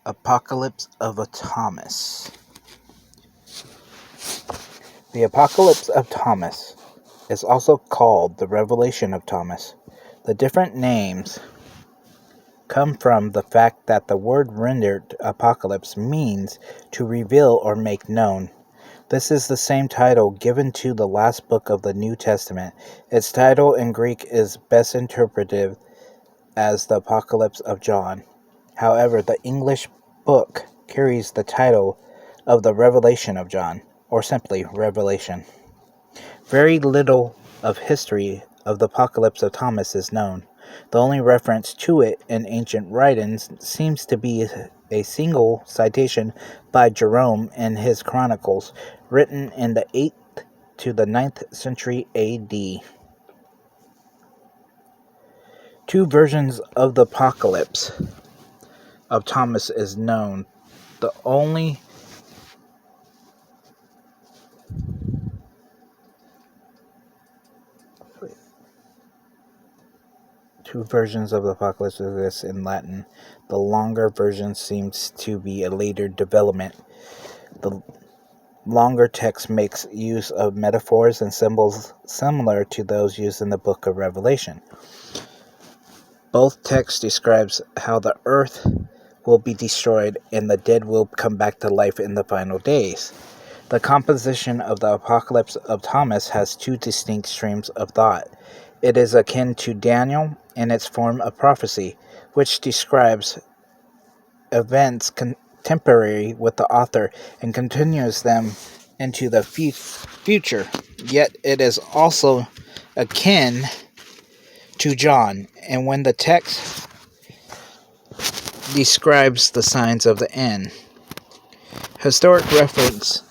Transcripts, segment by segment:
Apocalypse of Thomas. The Apocalypse of Thomas is also called the Revelation of Thomas. The different names come from the fact that the word rendered apocalypse means to reveal or make known. This is the same title given to the last book of the New Testament. Its title in Greek is best interpreted as the Apocalypse of John. However, the English book carries the title of the Revelation of John, or simply Revelation. Very little of history of the Apocalypse of Thomas is known. The only reference to it in ancient writings seems to be a single citation by Jerome in his Chronicles, written in the 8th to the 9th century A.D. Two versions of the Apocalypse of Thomas is known. The only two versions of the Apocalypse exist in Latin. The longer version seems to be a later development. The longer text makes use of metaphors and symbols similar to those used in the book of Revelation. Both texts describes how the earth will be destroyed and the dead will come back to life in the final days. The composition of the Apocalypse of Thomas has two distinct streams of thought. It is akin to Daniel in its form of prophecy, which describes events contemporary with the author and continues them into the future. Yet it is also akin to John, and when the text describes the signs of the end. Historic reference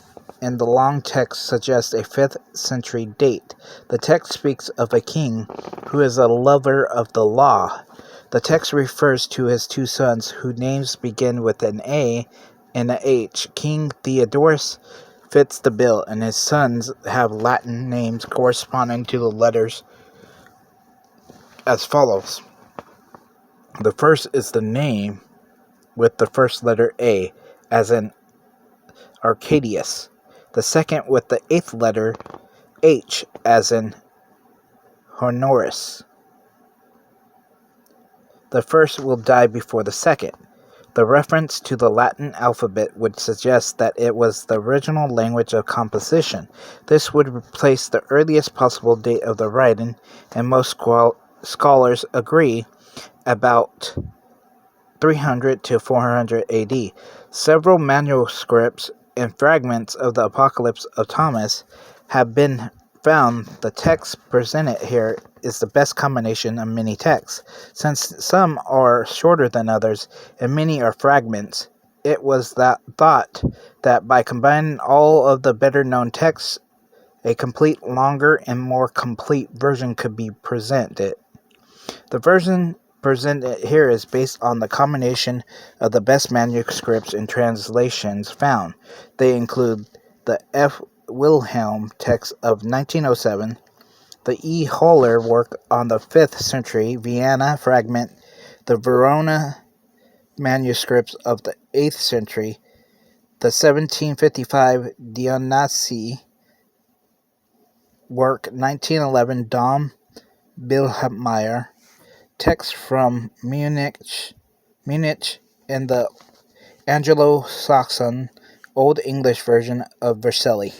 in the long text suggests a 5th century date. The text speaks of a king who is a lover of the law. The text refers to his two sons whose names begin with an A and an H. King Theodorus fits the bill, and his sons have Latin names corresponding to the letters as follows. The first is the name with the first letter A, as in Arcadius. The second with the 8th letter H, as in Honorius. The first will die before the second. The reference to the Latin alphabet would suggest that it was the original language of composition. This would replace the earliest possible date of the writing, and most scholars agree about 300 to 400 AD. Several manuscripts and fragments of the Apocalypse of Thomas have been found. The text presented here is the best combination of many texts. Since some are shorter than others and many are fragments, it was thought that by combining all of the better known texts, a complete, longer, and more complete version could be presented. The version presented here is based on the combination of the best manuscripts and translations found. They include the F. Wilhelm text of 1907, the E. Holler work on the 5th century Vienna fragment, the Verona manuscripts of the 8th century, the 1755 Dionysii work, 1911 Dom Billmeyer, text from Munich, and the Anglo-Saxon Old English version of Vercelli.